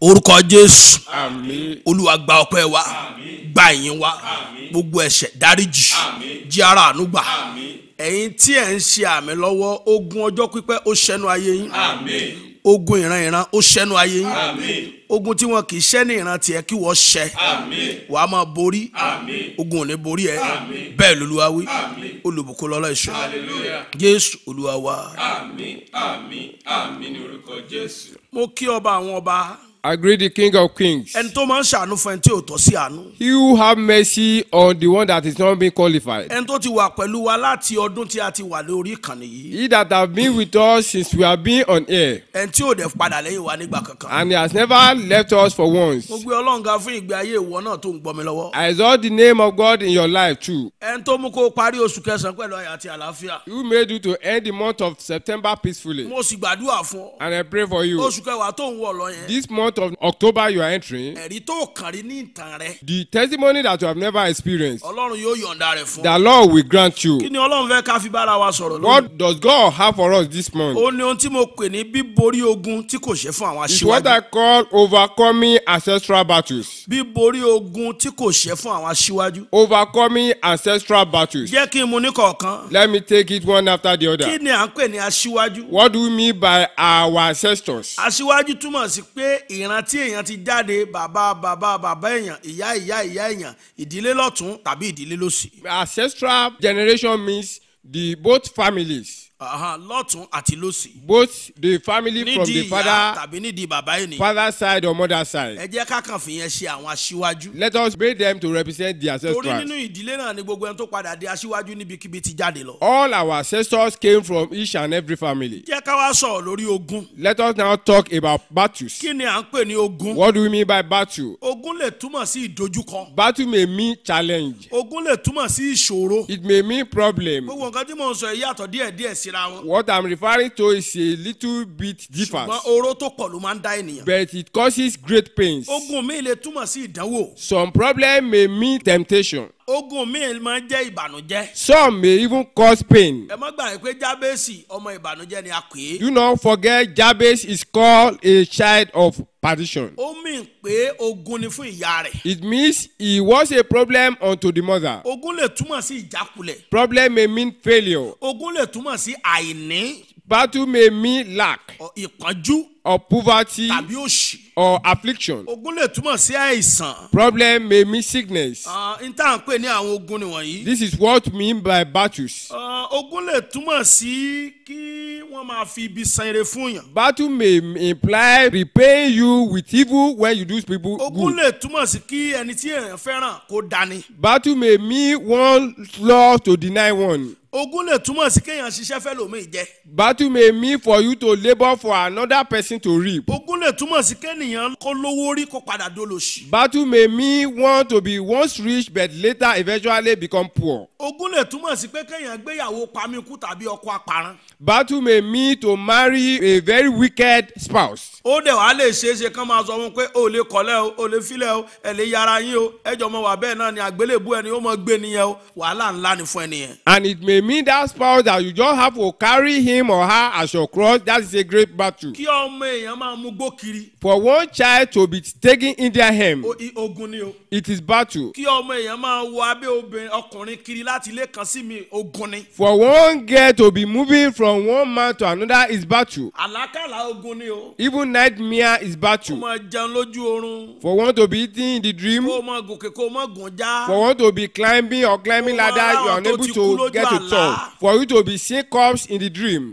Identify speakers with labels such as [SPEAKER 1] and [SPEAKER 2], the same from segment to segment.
[SPEAKER 1] orúkọ Jésù.
[SPEAKER 2] Àmín.
[SPEAKER 1] Olúwa gba ọpẹ́ wa, gba ìyìn wa, gbogbo ẹ̀ṣẹ̀ dáríjì, jí ara àánú gbà. Ẹ̀yin tí ẹ̀ ń ṣe àmì lọ́wọ́, ogun ọjọ́ pípẹ́ ó ṣẹ́nu ayé yín. Ogun ìran ó ṣẹ́nu ayé yín. Ogun tí wọn kì í ṣẹ́ ní ìran tiẹ̀ kí wọ́n ṣẹ́. Wàá máa borí. Ogun ò ní borí ẹ. Bẹ́ẹ̀ l'Olúwa wí. Olùbùkún lọ́lọ́ ìṣọ́. Jésù Olúwa wa.
[SPEAKER 2] Àmín, àmín, àmín ní orúkọ Jésù.
[SPEAKER 1] Mo kí ọba àwọn ọba.
[SPEAKER 2] I greet the King of Kings.
[SPEAKER 1] Ẹni tó máa ń ṣàánú fún ẹni tí ò tọ́ sí àánú.
[SPEAKER 2] He who have mercy on the one that is not being qualified.
[SPEAKER 1] Ẹni tó ti wà pẹ̀lú wa láti ọdún tí a ti wà lórí ìkànnì yìí.
[SPEAKER 2] He that have been with us since we have been on air.
[SPEAKER 1] Ẹni tí ò dẹ̀ padà lẹ́yìn wa nígbà kankan.
[SPEAKER 2] And he has never left us for once.
[SPEAKER 1] Mo gbé Ọlọ́run ga fún ìgbé ayé ìwọ náà tó ń gbọ́ mi lọ́wọ́.
[SPEAKER 2] I exalt the name of God in your life too.
[SPEAKER 1] Ẹni tó mú kó o parí oṣù kẹsàn-án pẹ̀lú ayọ̀ àti àlàáfíà.
[SPEAKER 2] Who made you to end the month of September peacefully.
[SPEAKER 1] Mo sì gbàdúrà fún ọ.
[SPEAKER 2] And I pray for you.
[SPEAKER 1] Oṣù kẹwàá tó ń wọ̀ lọ yẹn.
[SPEAKER 2] This month of October you are entering.
[SPEAKER 1] Ẹ̀rí tó kàn rí ní ìtàn rẹ.
[SPEAKER 2] The testimony that you have never experienced.
[SPEAKER 1] Ọlọ́run yóò yọ̀ǹda rẹ̀ fún ọ.
[SPEAKER 2] The Lord will grant you.
[SPEAKER 1] Kí ni Ọlọ́run fẹ́ ká fi bára wa sọ̀rọ̀ lónìí?
[SPEAKER 2] What does God have for us this month?
[SPEAKER 1] Ó ní ohun tí mo pè ní bíborí ogun tí kò ṣe fún àwọn
[SPEAKER 2] It's what I
[SPEAKER 1] aṣíwájú.
[SPEAKER 2] call overcoming ancestral battles.
[SPEAKER 1] Bíborí ogun tí kò ṣe fún àwọn aṣíwájú.
[SPEAKER 2] Overcoming ancestral battles.
[SPEAKER 1] Jẹ́ kí n mú ní kọ̀ọ̀kan.
[SPEAKER 2] Let me take it one after the
[SPEAKER 1] Kí
[SPEAKER 2] other.
[SPEAKER 1] ni à ń pè ní aṣíwájú?
[SPEAKER 2] What do we mean by our ancestors?
[SPEAKER 1] Aṣíwájú túmọ̀ sí pé ìran tí èèyàn ti jáde bàbá èèyàn ìyá èèyàn ìdílé lọ́tún tàbí ìdílé lósì.
[SPEAKER 2] Ancestral generation means the both families.
[SPEAKER 1] Lọ́tún àti lósì.
[SPEAKER 2] Both the family from
[SPEAKER 1] Nídìí
[SPEAKER 2] the
[SPEAKER 1] ìyá
[SPEAKER 2] father
[SPEAKER 1] tàbí nídìí bàbá ènìyàn.
[SPEAKER 2] father side or mother side.
[SPEAKER 1] Ẹ jẹ́ ká kàn fi yẹn ṣe àwọn aṣíwájú.
[SPEAKER 2] Let us make them to represent the
[SPEAKER 1] Torí
[SPEAKER 2] ancestors.
[SPEAKER 1] nínú ìdílé náà ni gbogbo ẹni tó padà di aṣíwájú níbikíbi ti jáde lọ.
[SPEAKER 2] All our ancestors came from each and every family.
[SPEAKER 1] Jẹ́ ká wá sọ̀rọ̀ lórí ogun.
[SPEAKER 2] Let us now talk about battles.
[SPEAKER 1] Kí ni à ń pè ní ogun?
[SPEAKER 2] What do we mean by battle?
[SPEAKER 1] Ogun lè túmọ̀ sí ìdojúkọ.
[SPEAKER 2] Battle may mean challenge.
[SPEAKER 1] Ogun lè túmọ̀ sí ìṣòro.
[SPEAKER 2] It may mean problem.
[SPEAKER 1] Gbogbo nǹkan tí mò ń sọ yìí yàtọ̀ díẹ̀díẹ̀ síra wọn.
[SPEAKER 2] What I'm referring to is a little bit differs,
[SPEAKER 1] Ṣùgbọ́n oró tó pọ̀ ló máa ń dá ènìyàn.
[SPEAKER 2] but it causes great pains.
[SPEAKER 1] Ogun míì lè túmọ̀ sí ìdánwò.
[SPEAKER 2] Some problem may mean temptation.
[SPEAKER 1] Ogun míì máa ń jẹ́ ìbànújẹ́.
[SPEAKER 2] Some may even cause pain.
[SPEAKER 1] Ẹ má gbàgbé pé Jábésì ọmọ ìbànújẹ́ ni a pè é.
[SPEAKER 2] Do not forget Jabez is called a child of perdition.
[SPEAKER 1] Ó mì pé ogun ni fún ìyá rẹ̀.
[SPEAKER 2] It means he was a problem unto the mother.
[SPEAKER 1] Ogun lè túmọ̀ sí ìjákulẹ̀.
[SPEAKER 2] Problem may mean failure.
[SPEAKER 1] Ogun lè túmọ̀ sí àìní,
[SPEAKER 2] Battle may mean lack
[SPEAKER 1] ìpọ́njú
[SPEAKER 2] or poverty
[SPEAKER 1] tàbí òṣì.
[SPEAKER 2] or affliction.
[SPEAKER 1] Ogun lè túmọ̀ sí àìsàn.
[SPEAKER 2] Problem may mean sickness.
[SPEAKER 1] N tá à ń pè ní àwọn ogun nìwọ̀nyí.
[SPEAKER 2] This is what we mean by battles.
[SPEAKER 1] Ogun lè túmọ̀ sí kí wọ́n máa fi ibi san ire fún yàn.
[SPEAKER 2] Battle may imply repaying you with evil when you do people
[SPEAKER 1] Ogun
[SPEAKER 2] good.
[SPEAKER 1] lè túmọ̀ sí kí ẹni tí èèyàn fẹ́ràn kó dání.
[SPEAKER 2] Battle may mean one law to deny one.
[SPEAKER 1] Ogun lè túmọ̀ sí kéèyàn ṣiṣẹ́ fẹ́ lòmíì jẹ.
[SPEAKER 2] Battle may mean for you to labour for another person to reap.
[SPEAKER 1] Ogun lè túmọ̀ sí kéèyàn kó lówó rí kó padà dolòṣì.
[SPEAKER 2] Battle may mean one to be once rich but later eventually become poor.
[SPEAKER 1] Ogun lè túmọ̀ sí pé kéèyàn gbéyàwó pamíkú tàbí ọkọ aparán.
[SPEAKER 2] Battle may mean to marry a very wicked spouse.
[SPEAKER 1] Ó dẹ̀ wá lè ṣeé ṣe kán máa sọ fún pé o lè kọ́lẹ́ o lè filẹ̀ o ẹ lè yára yín o ẹjọ́ mọ wà bẹ́ẹ̀ náà ni àgbélébú ẹni ó mọ gbé nìyẹn o wàhálà ńlá ni fún ẹnìyẹn.
[SPEAKER 2] And it may mean that spouse that you just have to carry him or her as your cross. That is a great battle.
[SPEAKER 1] Kí ọmọ èèyàn máa mú gbó kiri.
[SPEAKER 2] For one child to be taken in their hand,
[SPEAKER 1] Ogun ni o.
[SPEAKER 2] it is battle.
[SPEAKER 1] Kí ọmọ èèyàn máa wọ abẹ́ ọkùnrin kiri láti ilé kan sí mi ogun ni.
[SPEAKER 2] For one girl to be moving from one man to another is battle.
[SPEAKER 1] Àlákàlà ogun ni o.
[SPEAKER 2] Even nightmare is
[SPEAKER 1] Kó
[SPEAKER 2] battle.
[SPEAKER 1] máa jẹun lójú oorun.
[SPEAKER 2] For one to be eating in the dream,
[SPEAKER 1] Kó máa gòkè kó máa gùn já.
[SPEAKER 2] for one to be climbing or climbing ladder, you are unable to get to top. For you to be seeing corpse in the dream.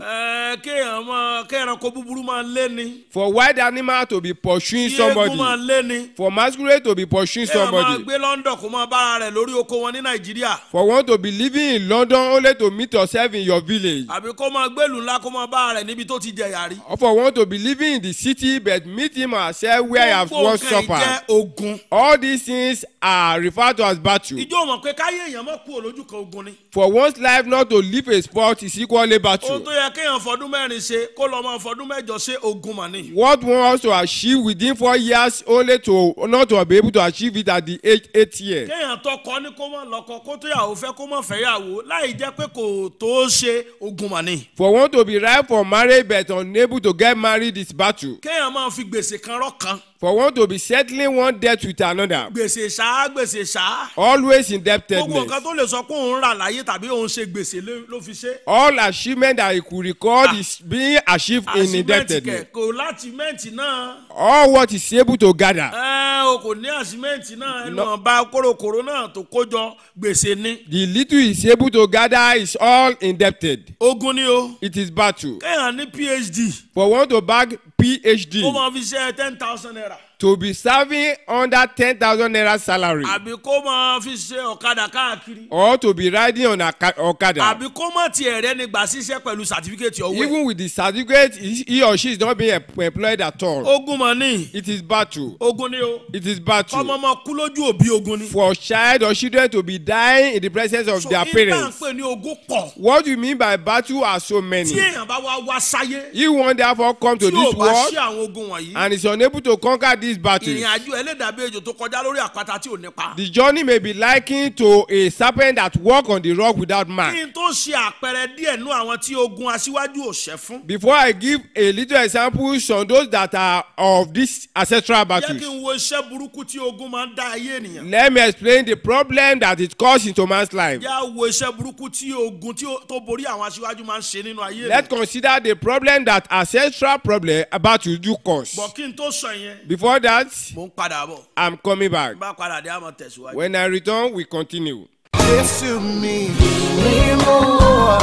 [SPEAKER 1] Kéèyàn kó búburú máa lé ni.
[SPEAKER 2] For wild animal to be pursuing
[SPEAKER 1] Kí eégún máa
[SPEAKER 2] somebody.
[SPEAKER 1] lé ni.
[SPEAKER 2] For masquerade to be pursuing
[SPEAKER 1] Kéèyàn máa
[SPEAKER 2] somebody.
[SPEAKER 1] gbé London kó máa bára rẹ̀ lórí oko wọn ní Nàìjíríà.
[SPEAKER 2] For one to be living in London only to meet yourself in your village.
[SPEAKER 1] Àbí kó máa gbélùú ńlá kó máa bára rẹ̀ níbi tó ti jẹ̀yà rí.
[SPEAKER 2] Or for one to be living in the city but meet him or herself where he has once
[SPEAKER 1] Gbogbo nǹkan
[SPEAKER 2] suffered.
[SPEAKER 1] jẹ́ ogun.
[SPEAKER 2] All these things are referred to as battle.
[SPEAKER 1] Ìjọ mọ̀ pé káyé èèyàn mọ̀ kúrò lójú kan ogun ni.
[SPEAKER 2] For one's life not to live a sport is equally battle.
[SPEAKER 1] Ohun tó yẹ kéèyàn fọdún mẹ́rin ṣe kó lọ máa fọdún mẹ́jọ ṣe ogun mà ní.
[SPEAKER 2] What one wants to achieve within 4 years only to not to be able to achieve it at the age 8 year.
[SPEAKER 1] Kéèyàn tọkọ ní kó mọ̀ lọ́kọ kó tó yàwó fẹ́ kó mọ̀ fẹ́ yàwó láì jẹ́ pé kò tó ṣe ogun mà ní.
[SPEAKER 2] For one to be ripe for marriage but unable to get married is battle.
[SPEAKER 1] Kéèyàn máa fi gbèsè kan rọ́ kan.
[SPEAKER 2] For one to be settling one debt with another.
[SPEAKER 1] gbèsè ṣá.
[SPEAKER 2] Always
[SPEAKER 1] gbogbo
[SPEAKER 2] indebtedness.
[SPEAKER 1] nǹkan tó lè sọ pé òun rà láyé tàbí òun ṣe gbèsè ló fi ṣe.
[SPEAKER 2] All achievement that he could record is being achieved in indebtedness.
[SPEAKER 1] kò láṣímẹ́ǹtì náà.
[SPEAKER 2] All what is able to gather.
[SPEAKER 1] O kò ní àṣímẹ́ǹtì náà ẹnu ọba kórókòró náà tó kójọ gbèsè ni.
[SPEAKER 2] The little he is able to gather is all indebted.
[SPEAKER 1] ogun ni o.
[SPEAKER 2] It is battle.
[SPEAKER 1] kéèyàn ní PhD.
[SPEAKER 2] For one to bag PhD.
[SPEAKER 1] ó máa fi ṣe 10,000 naira.
[SPEAKER 2] To be serving under 10,000 naira salary.
[SPEAKER 1] àbí kó máa fi ṣe ọ̀kadà káàkiri.
[SPEAKER 2] Or to be riding on Okada.
[SPEAKER 1] àbí kó má tiẹ̀ rẹ́ nígbà ṣiṣẹ́ pẹ̀lú certificate ọwọ́ ẹ̀.
[SPEAKER 2] Even with the certificate, he or she is not being employed at all.
[SPEAKER 1] ogun mọ̀ ní.
[SPEAKER 2] It is battle.
[SPEAKER 1] ogun ni o.
[SPEAKER 2] It is battle.
[SPEAKER 1] ọmọ ọmọ kú lójú òbí ogun ni.
[SPEAKER 2] For child or children to be dying in the presence of their parents.
[SPEAKER 1] so ìtàn pè ní ogun pọ̀.
[SPEAKER 2] What you mean by battle are so many.
[SPEAKER 1] tí èèyàn bá wá sáyé.
[SPEAKER 2] He won't therefore come to
[SPEAKER 1] tí ò
[SPEAKER 2] this
[SPEAKER 1] bá
[SPEAKER 2] world
[SPEAKER 1] ṣe àwọn ogun wọ̀nyí.
[SPEAKER 2] and is unable to conquer these battles.
[SPEAKER 1] ìrìn àjò ẹlẹ́dàbí ejò tó kọjá lórí àpáta tí ò nípa.
[SPEAKER 2] The journey may be likened to a serpent that walk on the rock without mark.
[SPEAKER 1] kí n tó ṣe àpẹẹrẹ díẹ̀ nú àwọn tí ogun aṣíwájú ò ṣẹ́ fún.
[SPEAKER 2] Before I give a little example on those that are of this ancestral
[SPEAKER 1] jẹ́
[SPEAKER 2] battles,
[SPEAKER 1] kí n wo iṣẹ́ burúkú tí ogun máa ń dá ayé ènìyàn.
[SPEAKER 2] let me explain the problem that it caused into man's life.
[SPEAKER 1] jẹ́ wo iṣẹ́ burúkú tí ogun tó borí àwọn aṣíwájú máa ń ṣe nínú ayé
[SPEAKER 2] Let's
[SPEAKER 1] ènìyàn.
[SPEAKER 2] consider the problem that ancestral problem about to do cause.
[SPEAKER 1] bọ̀ kí n tó sọ yẹn.
[SPEAKER 2] Before that,
[SPEAKER 1] mo ń padà bọ̀.
[SPEAKER 2] I'm coming back.
[SPEAKER 1] bá padà dé àmọ́ tẹ̀síwájú.
[SPEAKER 2] When I return, we continue.
[SPEAKER 3] Jésù mi mímọ́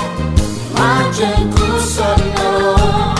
[SPEAKER 3] máa jẹ́ kó sọ̀nà.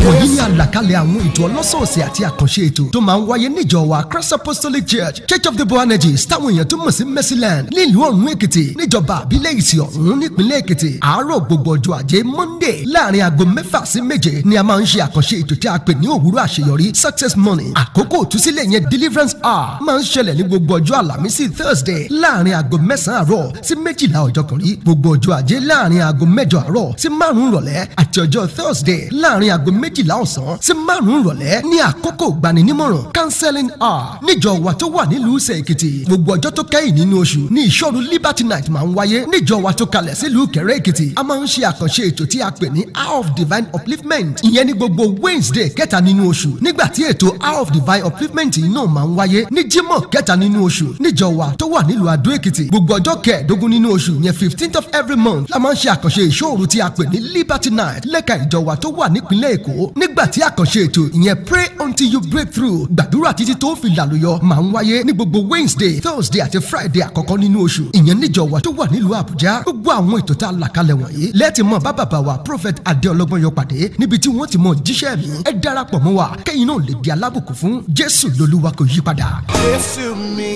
[SPEAKER 4] wọ̀nyí ní àlàkalẹ̀ àwọn ètò ọlọ́sọ̀ọ̀sẹ̀ àti àkànṣe ètò tó máa ń wáyé níjọ wa Christ Apostolic Church of the Boanerges táwọn èèyàn tó mọ̀ sí Mercyland nílùú ọ̀run Èkìtì níjọba àbílẹ̀ ìsì ọ̀run nípínlẹ̀ Èkìtì àárọ̀ gbogbo ọjọ́ ajé Monday láàrin aago 6 sí 7 ni a máa ń ṣe àkànṣe ètò tí a pè ní òwúrọ̀ àṣeyọrí Success Morning àkókò òtúsílẹ̀ yẹn Deliverance Hour máa ń ṣẹlẹ̀ ní gbogbo ọjọ́ Àlàmísì Thursday láàrin aago 9 àárọ̀ sí 12 ọjọ́ kan rí gbogbo ọjọ́ ajé láàrin aago 8 àárọ̀ sí 5 ìrọ̀lẹ́ àti ọjọ́ Thursday láàrin aago 12 ọ̀sán sí 5 ìrọ̀lẹ́ ní àkókò gbaninímọ̀ràn counseling hour níjọ wa tó wà nílùú Ìsẹ̀ Èkìtì gbogbo ọjọ́ tó kẹ́yìn nínú oṣù ní ìṣọ́ru Liberty Night máa ń wáyé níjọ wa tó kalẹ̀ sílùú Ìkẹrẹ́ Èkìtì a máa ń ṣe àkànṣe ètò tí a pè ní Hour of Divine Upliftment ìyẹn ní gbogbo Wednesday kẹta nínú oṣù nígbà tí ètò Hour of Divine Upliftment yìí náà máa ń wáyé ní Jímọ̀ kẹta nínú oṣù níjọ wa tó wà nílùú Adó Èkìtì gbogbo ọjọ́ kẹẹ̀ẹ́dógún nínú oṣù yẹn 15th of every month la máa ń ṣe àkànṣe ìṣòro tí a pè ní Liberty Night lẹ́ka ìjọ wa tó wà nípínlẹ̀ Èkó nígbà tí àkànṣe ètò ìyẹn Pray Until You Break Through gbàdúrà títí tó fi làlùyọ máa ń wáyé ní gbogbo Wednesday Thursday àti Friday àkọ́kọ́ nínú oṣù ìyẹn níjọ wa tó wà nílùú Àbújá gbogbo àwọn ètò tá a là kalẹ̀ wọ̀nyí lẹ́ẹ̀tì mọ̀ bá bàbá wa Prophet Adé Ọlọ́gbọ́nyọ pàdé níbi tí wọ́n ti mọ̀ jíṣẹ́ mi ẹ darapọ̀ mọ́ wa kẹ́yìn náà lè di alábùkún fún Jésù lolúwa kò yí padà.
[SPEAKER 3] Jésù mi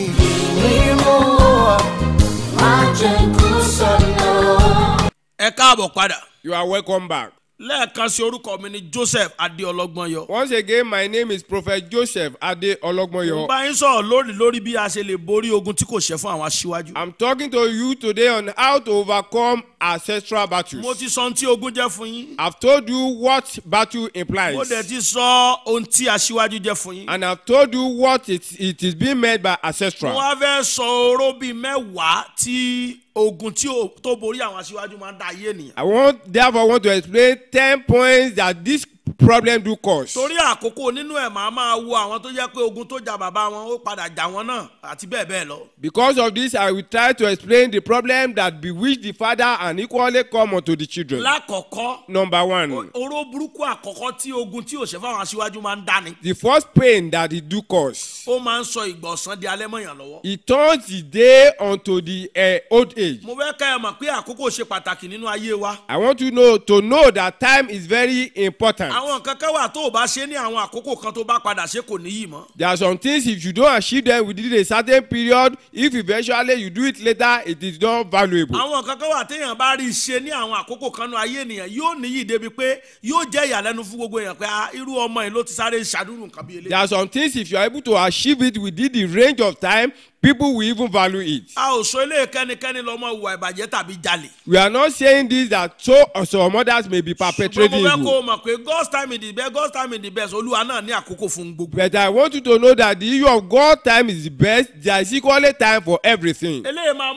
[SPEAKER 3] mímọ́ máa jẹ́ kó sọ̀nà.
[SPEAKER 1] ẹ káàbọ̀ padà.
[SPEAKER 2] You are welcome back.
[SPEAKER 1] lẹ́ẹ̀kan sí orúkọ mi ni Joseph Adé Ọlọ́gbọ́nyọ.
[SPEAKER 2] Once again, my name is Prophet Joseph Ade
[SPEAKER 1] mo
[SPEAKER 2] Ologmoyo.
[SPEAKER 1] bá yín sọ̀rọ̀ lórí bí a ṣe lè borí ogun tí kò ṣẹ́ fún àwọn aṣíwájú.
[SPEAKER 2] I'm talking to you today on how to overcome ancestral battles.
[SPEAKER 1] mo ti sọ ohun tí ogun jẹ́ fún yín.
[SPEAKER 2] I've told you what battle implies.
[SPEAKER 1] mo dẹ̀ ti sọ ohun tí aṣíwájú jẹ́ fún yín.
[SPEAKER 2] And I've told you what it is being made by ancestral.
[SPEAKER 1] mo wá fẹ́ sọ oró bíi 10 tí ogun tó borí àwọn aṣíwájú máa ń dá ayé ènìyàn.
[SPEAKER 2] I therefore want to explain 10 points that this problem do cause.
[SPEAKER 1] torí àkókò nínú ẹ̀ máa wo àwọn tó jẹ́ pé ogun tó jà bàbá wọn ó padà jà wọn náà àti bẹ́ẹ̀ bẹ́ẹ̀ lọ.
[SPEAKER 2] Because of this, I will try to explain the problem that bewitch the father and equally come unto the children.
[SPEAKER 1] lákọ̀ọ́kọ́
[SPEAKER 2] Number one,
[SPEAKER 1] oró burúkú àkọ́kọ́ tí ogun tí ò ṣe fáwọn aṣíwájú máa ń dání.
[SPEAKER 2] the first pain that it do cause.
[SPEAKER 1] ó máa ń sọ ìgbọ̀nsán di alẹ́ mọ́yàn lọ́wọ́.
[SPEAKER 2] It turns the day unto the old age.
[SPEAKER 1] mo fẹ́ kẹ́ ẹ mọ̀ pé àkókò ṣe pàtàkì nínú ayé wa.
[SPEAKER 2] I want you to know that time is very important.
[SPEAKER 1] àwọn kankan wà tó o bá ṣe ní àwọn àkókò kan tó bá padà ṣe kò níyì mọ́.
[SPEAKER 2] There are some things if you don't achieve them within a certain period, if eventually you do it later, it is not valuable.
[SPEAKER 1] àwọn kankan wà téèyàn bá rí i ṣe ní àwọn àkókò kan nínú ayé ènìyàn yóò níyì débi pé yóò jẹ́ ìyàlẹ́nu fún gbogbo èèyàn pé irú ọmọ yìí ló ti sáré ṣàdúrù nǹkan bí eléyìí.
[SPEAKER 2] There are some things if you are able to achieve it within the range of time, people will even value it.
[SPEAKER 1] a ò sọ ilé kẹ́nikẹ́ni lọ́mọ ìwà ìbàjẹ́ tàbí jalè.
[SPEAKER 2] We are not saying this that some others may be perpetrating
[SPEAKER 1] ṣùgbọ́n mo fẹ́ kó
[SPEAKER 2] evil.
[SPEAKER 1] o mọ̀ pé God's time is the best, God's time is the best olúwa náà ní àkókò fún gbogbo.
[SPEAKER 2] But I want you to know that the issue of God's time is the best. There is equally time for everything.
[SPEAKER 1] eléyìí máa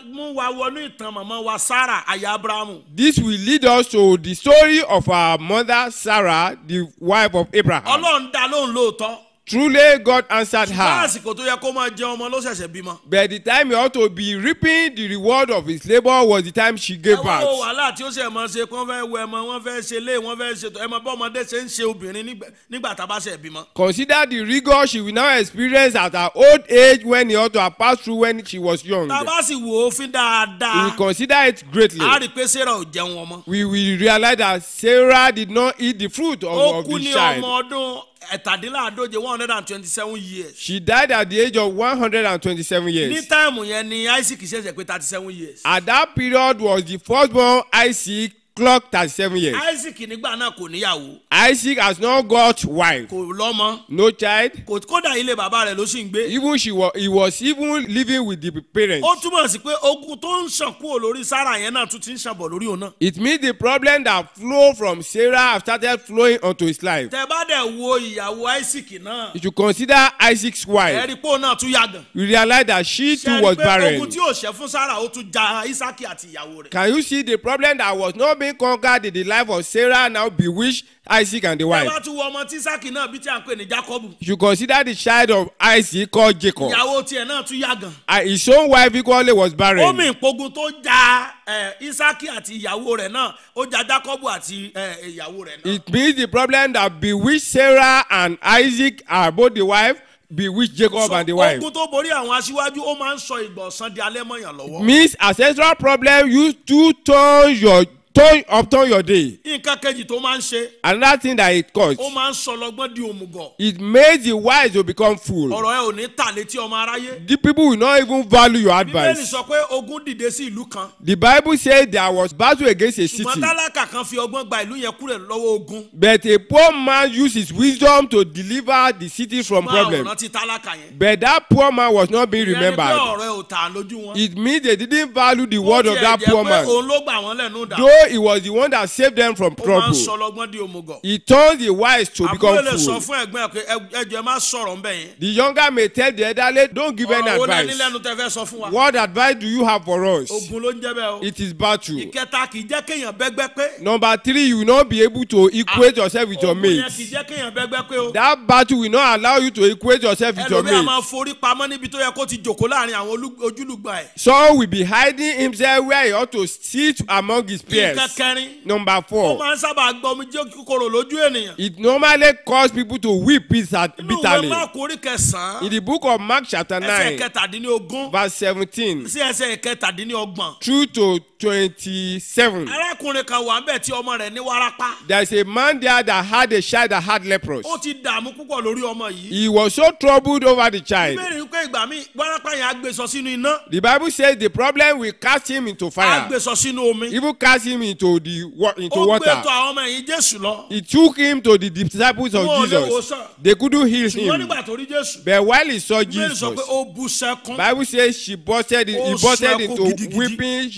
[SPEAKER 1] mú wa wọnú ìtàn màmá wa Sarah aya Abrahamu.
[SPEAKER 2] This will lead us to the story of our mother Sarah, the wife of Abraham.
[SPEAKER 1] Ọlọ́run dá lóhùn lóòótọ́.
[SPEAKER 2] Truly, God answered
[SPEAKER 1] ṣùgbọ́n
[SPEAKER 2] her.
[SPEAKER 1] àsìkò tó yẹ kó máa jẹ ọmọ ló ṣẹ̀ṣẹ̀ bímọ.
[SPEAKER 2] But the time he ought to be reaping the reward of his labor was the time she gave
[SPEAKER 1] ẹ wo
[SPEAKER 2] birth.
[SPEAKER 1] wàhálà tí ó ṣe máa ṣe pé wọ́n fẹ́ wẹ ẹmọ wọ́n fẹ́ ṣe lé wọ́n fẹ́ ṣe tó ẹmọ bọ́ ọmọdé ṣe ń ṣe obìnrin nígbà tá a bá ṣe bímọ.
[SPEAKER 2] Consider the rigor she will now experience at her old age when he ought to have passed through when she was young.
[SPEAKER 1] tá a bá sì wò ó fín
[SPEAKER 2] We
[SPEAKER 1] dáadáa
[SPEAKER 2] will consider it greatly.
[SPEAKER 1] a rí i pé Sarah ò jẹun ọmọ.
[SPEAKER 2] We will realize that Sarah did not eat the fruit
[SPEAKER 1] ó
[SPEAKER 2] of
[SPEAKER 1] kú
[SPEAKER 2] the
[SPEAKER 1] ní
[SPEAKER 2] child.
[SPEAKER 1] ọmọ ọdún ẹ̀tàdínláàdóje 127 years.
[SPEAKER 2] She died at the age of 127
[SPEAKER 1] ní
[SPEAKER 2] years.
[SPEAKER 1] táìmù yẹn ni Isaac ṣẹ̀ṣẹ̀ pé 37 years.
[SPEAKER 2] At that period was the firstborn Isaac clocked 37 years.
[SPEAKER 1] Isaac nígbà náà kò níyàwó
[SPEAKER 2] Isaac has not got wife,
[SPEAKER 1] kò lọ́mọ
[SPEAKER 2] no child.
[SPEAKER 1] kódà ilé bàbá rẹ̀ ló sì ń gbé.
[SPEAKER 2] Even he was even living with the parents.
[SPEAKER 1] ó túmọ̀ sí pé ogun tó ń ṣàn kúrò lórí Sarah yẹn náà tún ti ń ṣàn bọ̀ lórí òun náà.
[SPEAKER 2] It means the problem that flowed from Sarah have started flowing onto his life.
[SPEAKER 1] tẹ bá dẹ̀ wo ìyàwó Isaac náà
[SPEAKER 2] If you consider Isaac's wife,
[SPEAKER 1] ẹ̀rí pé òun náà tún yàgàn.
[SPEAKER 2] you realize that she too
[SPEAKER 1] ṣe
[SPEAKER 2] was
[SPEAKER 1] rí pé
[SPEAKER 2] barren.
[SPEAKER 1] ogun tí ò ṣẹ́ fún Sarah ó tún ja Isaac àti ìyàwó rẹ̀.
[SPEAKER 2] Can you see the problem that was not being conquered in the life of Sarah now bewitched Isaac and the
[SPEAKER 1] ẹ
[SPEAKER 2] wife?
[SPEAKER 1] bá tún wo ọmọ tí Isaac náà bí tí à ń pè ní Jacob
[SPEAKER 2] If you consider the child of Isaac called Jacob,
[SPEAKER 1] ìyàwó tiẹ̀ náà tún yàgàn.
[SPEAKER 2] his own wife equally was
[SPEAKER 1] ó
[SPEAKER 2] barren.
[SPEAKER 1] mì ìpogun tó ja Isaac àti ìyàwó rẹ̀ náà ó ja Jacob àti ìyàwó rẹ̀ náà.
[SPEAKER 2] It means the problem that bewitched Sarah and Isaac are both the wife, bewitched Jacob and the wife.
[SPEAKER 1] ogun tó borí àwọn aṣíwájú ó máa ń sọ ìgbà ọ̀sán di alẹ́ mọ́yàn lọ́wọ́.
[SPEAKER 2] Means ancestral problem used to upturn your day.
[SPEAKER 1] nǹkan kejì tó máa ń ṣe
[SPEAKER 2] Another thing that it caused,
[SPEAKER 1] ó máa ń sọ lọ́gbọ́n di òmùgọ̀.
[SPEAKER 2] it made the wise to become fool.
[SPEAKER 1] ọ̀rọ̀ ẹ ò ní tà létí ọmọ aráyé.
[SPEAKER 2] The people will not even value your
[SPEAKER 1] bíbélì
[SPEAKER 2] advice.
[SPEAKER 1] sọ pé ogun dìde sí ìlú kan.
[SPEAKER 2] The Bible says there was battle against a
[SPEAKER 1] ṣùgbọ́n
[SPEAKER 2] city,
[SPEAKER 1] tálákà kan fi ọgbọ́n gba ìlú yẹn kúrẹ̀ lọ́wọ́ ogun.
[SPEAKER 2] but a poor man used his wisdom to deliver the city from
[SPEAKER 1] máa
[SPEAKER 2] problem.
[SPEAKER 1] rántí tálákà yẹn.
[SPEAKER 2] But that poor man was not being
[SPEAKER 1] ìyẹn ni pé
[SPEAKER 2] remembered.
[SPEAKER 1] ọ̀rọ̀ ẹ ò tà lójú wọn.
[SPEAKER 2] It means they didn't value the word
[SPEAKER 1] Ó
[SPEAKER 2] of
[SPEAKER 1] tiẹ̀
[SPEAKER 2] that
[SPEAKER 1] jẹ́
[SPEAKER 2] poor
[SPEAKER 1] pé
[SPEAKER 2] man.
[SPEAKER 1] òun ló gbà wọ́n lẹ́nu dà.
[SPEAKER 2] Though he was the one that saved them from
[SPEAKER 1] ó máa ń
[SPEAKER 2] trouble,
[SPEAKER 1] sọ lọ́gbọ́n di òmùgọ̀.
[SPEAKER 2] he turned the wise to
[SPEAKER 1] àbúrò
[SPEAKER 2] become
[SPEAKER 1] lè sọ
[SPEAKER 2] fool.
[SPEAKER 1] fún ẹ̀gbọ́n ẹ̀ pé ẹjọ́ ẹ má sọ̀rọ̀ ńbẹ̀ yẹn.
[SPEAKER 2] The younger may tell the elderly, don't give any
[SPEAKER 1] ọ̀rọ̀ wo lẹ ní
[SPEAKER 2] advice.
[SPEAKER 1] lẹ́nu tẹ́ fẹ́ sọ fún wa.
[SPEAKER 2] What advice do you have for us?
[SPEAKER 1] ogun ló ń jẹ́ bẹ́ẹ̀ o.
[SPEAKER 2] It is battle.
[SPEAKER 1] ìkẹta kì í jẹ́ kéèyàn bẹ́gbẹ́ pé.
[SPEAKER 2] Number 3, you will not be able to equate yourself with your
[SPEAKER 1] ogun yẹn kì í
[SPEAKER 2] mates.
[SPEAKER 1] jẹ́ kéèyàn bẹ́gbẹ́ pé o.
[SPEAKER 2] That battle will not allow you to equate yourself with your
[SPEAKER 1] ẹlòmíà máa
[SPEAKER 2] mates.
[SPEAKER 1] forí pamọ́ níbi tó yẹ kó ti jòkó láàrin àwọn ojúlùgbà ẹ̀.
[SPEAKER 2] Saul will be hiding himself where he ought to sit among his peers.
[SPEAKER 1] nǹkan kẹrin
[SPEAKER 2] Number
[SPEAKER 1] ó
[SPEAKER 2] 4,
[SPEAKER 1] máa ń sábà gbọ́ omijé kíkorò lójú ènìyàn.
[SPEAKER 2] it normally causes people to weep
[SPEAKER 1] inú ìwé
[SPEAKER 2] bitterly.
[SPEAKER 1] Máàkù orí kẹsàn-án
[SPEAKER 2] In the book of Mark chapter
[SPEAKER 1] ẹsẹ̀
[SPEAKER 2] 9,
[SPEAKER 1] kẹtàdínlógún
[SPEAKER 2] verse 17
[SPEAKER 1] sí ẹsẹ̀ kẹtàdínlọ́gbọ̀n.
[SPEAKER 2] through to 27,
[SPEAKER 1] arákùnrin kan wà ńbẹ̀ tí ọmọ rẹ̀ ní wárápá.
[SPEAKER 2] there's a man there that had a child that had leprosy.
[SPEAKER 1] ó ti dààmú púpọ̀ lórí ọmọ yìí.
[SPEAKER 2] He was so troubled over the child.
[SPEAKER 1] bíbélì ń pé ìgbà míì wárápá yẹn á gbé sọ sínú iná.
[SPEAKER 2] The Bible says the problem will cast him into
[SPEAKER 1] á
[SPEAKER 2] fire,
[SPEAKER 1] gbé sọ sínú omi.
[SPEAKER 2] even cast him into
[SPEAKER 1] ó gbé tó
[SPEAKER 2] water.
[SPEAKER 1] àwọn ọmọ ẹ̀yìn Jésù lọ.
[SPEAKER 2] He took him to the disciples of
[SPEAKER 1] Wọn ò lè wò
[SPEAKER 2] Jesus.
[SPEAKER 1] sàn.
[SPEAKER 2] They couldn't heal
[SPEAKER 1] ṣùgbọ́n
[SPEAKER 2] him.
[SPEAKER 1] nígbà tó rí Jésù.
[SPEAKER 2] But while he saw
[SPEAKER 1] bíbélì sọ
[SPEAKER 2] Jesus,
[SPEAKER 1] pé ó bú sẹ́kún.
[SPEAKER 2] Bible says he busted
[SPEAKER 1] Ó
[SPEAKER 2] busted
[SPEAKER 1] sun ẹkún
[SPEAKER 2] into
[SPEAKER 1] gidigidi.
[SPEAKER 2] weeping.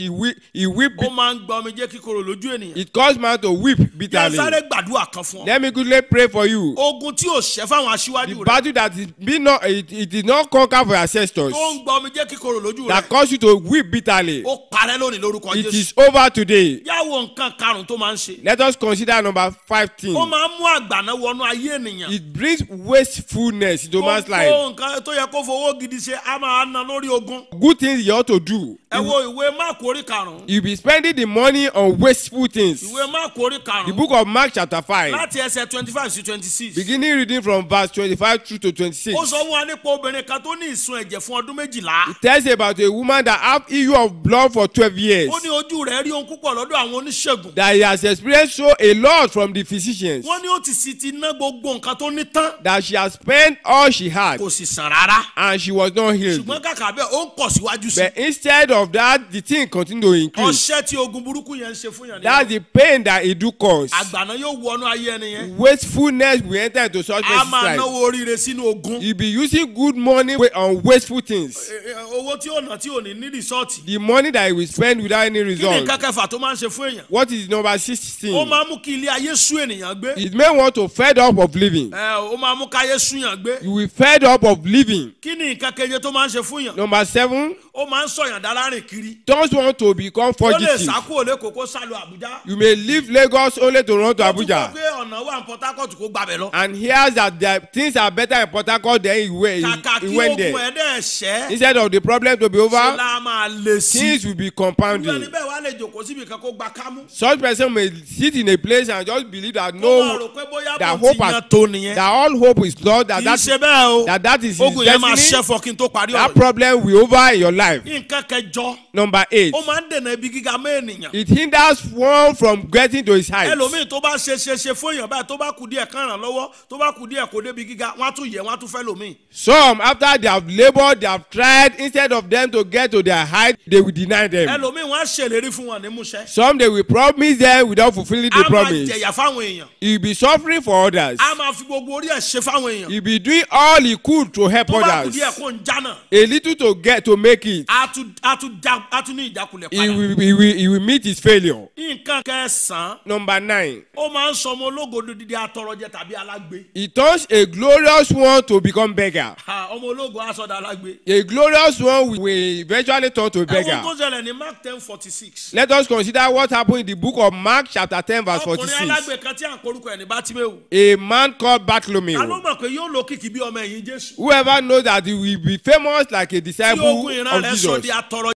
[SPEAKER 2] He wept.
[SPEAKER 1] ó máa ń gba omijé kíkorò lójú ènìyàn.
[SPEAKER 2] It caused man to weep
[SPEAKER 1] bí a
[SPEAKER 2] bitterly.
[SPEAKER 1] sáré gbàdúrà kan fún ọ.
[SPEAKER 2] Let me quickly pray for you.
[SPEAKER 1] ogun tí ò ṣẹ́ fáwọn
[SPEAKER 2] The
[SPEAKER 1] aṣíwájú rẹ̀.
[SPEAKER 2] battle that it did not conquer for your ancestors,
[SPEAKER 1] tó ń gba omijé kíkorò lójú
[SPEAKER 2] that
[SPEAKER 1] rẹ̀.
[SPEAKER 2] caused you to weep bitterly,
[SPEAKER 1] ó parẹ́ lónìí lórúkọ
[SPEAKER 2] it
[SPEAKER 1] Jésù.
[SPEAKER 2] is over today.
[SPEAKER 1] yàwó nǹkan karùn-ún tó máa ń ṣe.
[SPEAKER 2] Let us consider number 5 thing.
[SPEAKER 1] ó máa ń mú àgbàná wọnú ayé ènìyàn.
[SPEAKER 2] It brings wastefulness into man's life.
[SPEAKER 1] gbogbo nǹkan tó yẹ kó fowó gidi ṣe á máa ná lórí ogun.
[SPEAKER 2] Good things you ought to do.
[SPEAKER 1] ẹ wo ìwé Máàkù orí karùn-ún.
[SPEAKER 2] You be spending the money on wasteful things.
[SPEAKER 1] ìwé Máàkù orí
[SPEAKER 2] The
[SPEAKER 1] karùn-ún.
[SPEAKER 2] book of Mark chapter 5,
[SPEAKER 1] láti ẹsẹ̀ 25 sí 26.
[SPEAKER 2] beginning reading from verse 25 through to 26.
[SPEAKER 1] ó sọ fún wa nípa obìnrin kan tó ní ìsun ẹ̀jẹ̀ fún ọdún méjìlá.
[SPEAKER 2] It tells about a woman that have issue of blood for 12 years.
[SPEAKER 1] ó ní ojú rẹ̀ rí ohun púpọ̀ lọ́dọ̀ àwọn oníṣègùn.
[SPEAKER 2] That he has experienced so a lot from the physicians.
[SPEAKER 1] wọ́n ní ó ti ná gbogbo nǹkan tó ní tán.
[SPEAKER 2] That she has spent all she had
[SPEAKER 1] kò sì sàn rárá.
[SPEAKER 2] and she was not healed.
[SPEAKER 1] ṣùgbọ́n kàkà bẹ́ẹ̀ ó ń kọ̀ síwájú sí.
[SPEAKER 2] But instead of that, the thing continued to increase.
[SPEAKER 1] ọṣẹ́ tí ogun burúkú yẹn ń ṣe fún yàn
[SPEAKER 2] That's the pain that it do cause.
[SPEAKER 1] àgbàná yóò wọnú ayé ẹni yẹn.
[SPEAKER 2] Wastefulness will enter into such
[SPEAKER 1] a
[SPEAKER 2] person's
[SPEAKER 1] máa
[SPEAKER 2] life.
[SPEAKER 1] náwó oríire sínú ogun.
[SPEAKER 2] You be using good money on wasteful things.
[SPEAKER 1] owó tí ò ná tí ò ní ní rìsọ́ọ̀tì.
[SPEAKER 2] The money that you will spend without any
[SPEAKER 1] kí ni
[SPEAKER 2] result.
[SPEAKER 1] nǹkan kẹfà tó máa ń ṣe fún èèyàn.
[SPEAKER 2] What is number
[SPEAKER 1] ó
[SPEAKER 2] 16?
[SPEAKER 1] máa mú kí ilé ayé sú ènìyàn gbé.
[SPEAKER 2] It may want to fed up of living.
[SPEAKER 1] ó máa mú káyé súyàn gbé.
[SPEAKER 2] You will fed up of living.
[SPEAKER 1] kí ni nǹkan keje tó máa ń ṣe fún yàn.
[SPEAKER 2] Number 7,
[SPEAKER 1] ó máa ń sọ̀yàn dára rìn kiri.
[SPEAKER 2] just want to become
[SPEAKER 1] ó lè
[SPEAKER 2] fugitive.
[SPEAKER 1] sá kúrò lẹ́kọ̀ọ́ kó sálọ Àbújá.
[SPEAKER 2] You may leave Lagos only to run to
[SPEAKER 1] ó tún
[SPEAKER 2] Abuja.
[SPEAKER 1] kọ́ pé ọ̀nà wà ní Port Harcourt kó gbàbẹ̀ lọ.
[SPEAKER 2] And hears that things are better in Port Harcourt than he
[SPEAKER 1] kàkà kí
[SPEAKER 2] went
[SPEAKER 1] ogun
[SPEAKER 2] there.
[SPEAKER 1] ẹ̀dẹ̀ ṣẹ́.
[SPEAKER 2] Instead of the problem to be
[SPEAKER 1] ṣe
[SPEAKER 2] over,
[SPEAKER 1] la máa le sí.
[SPEAKER 2] things will be
[SPEAKER 1] irú ẹni
[SPEAKER 2] compounding.
[SPEAKER 1] bẹ́ẹ̀ wá lè jòkó síbi kan kó gba kámú.
[SPEAKER 2] Such person may sit in a place and just believe that
[SPEAKER 1] kó máa
[SPEAKER 2] no,
[SPEAKER 1] rò pé bóyá
[SPEAKER 2] that
[SPEAKER 1] bó
[SPEAKER 2] hope
[SPEAKER 1] ti
[SPEAKER 2] has-
[SPEAKER 1] yan tó nìyẹn.
[SPEAKER 2] that all hope is lost,
[SPEAKER 1] kì í ṣe bẹ́ẹ̀ o.
[SPEAKER 2] that is his
[SPEAKER 1] ogun yẹn máa
[SPEAKER 2] destiny.
[SPEAKER 1] ṣẹ́fọ̀ kí n tó parí
[SPEAKER 2] That
[SPEAKER 1] ọ̀rọ̀.
[SPEAKER 2] problem will over in your life.
[SPEAKER 1] nǹkan kẹjọ.
[SPEAKER 2] Number 8,
[SPEAKER 1] ó máa ń dènà ibi gíga mọ́ ènìyàn.
[SPEAKER 2] it hinders one from getting to his height.
[SPEAKER 1] ẹlòmíì tó bá ṣe fún èèyàn báyìí tó bá kù díẹ̀ kán ràn lọ́wọ́ tó bá kù díẹ̀ kó débi gíga wọ́n á tún yẹ wọ́n á tún fẹ́ lòmíì.
[SPEAKER 2] Some, after they have labored, they have tried, instead of them to get to their height, they will deny them.
[SPEAKER 1] ẹlòmíì wọ́n á ṣèlérí fún wọn ní múṣẹ́.
[SPEAKER 2] Some, they will promise them without fulfilling the
[SPEAKER 1] a máa
[SPEAKER 2] promise.
[SPEAKER 1] jẹ̀yà fáwọn èèyàn.
[SPEAKER 2] He will be suffering for others.
[SPEAKER 1] a máa fi gbogbo orí ẹ̀ ṣe fáwọn èèyàn.
[SPEAKER 2] He will be doing all he could to help
[SPEAKER 1] tó bá kù
[SPEAKER 2] others.
[SPEAKER 1] díẹ̀ kó ń jánà.
[SPEAKER 2] A little to get to make it.
[SPEAKER 1] a tún ní ìjákulẹ̀
[SPEAKER 2] He
[SPEAKER 1] padà.
[SPEAKER 2] will meet his failure.
[SPEAKER 1] nǹkan kẹsàn-án
[SPEAKER 2] Number 9,
[SPEAKER 1] ó máa ń sọmọ ológo dídí atọrọjẹ tàbí alágbe.
[SPEAKER 2] he turns a glorious one to become beggar.
[SPEAKER 1] ọmọ ológo aṣọdà alágbe.
[SPEAKER 2] A glorious one will eventually turn to a
[SPEAKER 1] ẹ̀wọ̀n
[SPEAKER 2] beggar.
[SPEAKER 1] tó ṣẹlẹ̀ ní Mark 10:46.
[SPEAKER 2] Let us consider what happened in the book of Mark chapter 10 verse
[SPEAKER 1] ọkùnrin
[SPEAKER 2] 46.
[SPEAKER 1] alágbe kan tí à ń korúkọ ẹ̀ ní Bátíméù.
[SPEAKER 2] A man called
[SPEAKER 1] ta ló
[SPEAKER 2] Bartholomew.
[SPEAKER 1] mọ̀ pé yóò lo kìkì bí ọmọ ẹ̀yìn Jésù.
[SPEAKER 2] Whoever knows that he will be famous like a
[SPEAKER 1] tí
[SPEAKER 2] disciple
[SPEAKER 1] ogun ìran
[SPEAKER 2] of
[SPEAKER 1] rẹ̀ sọ
[SPEAKER 2] Jesus.
[SPEAKER 1] di atọrọ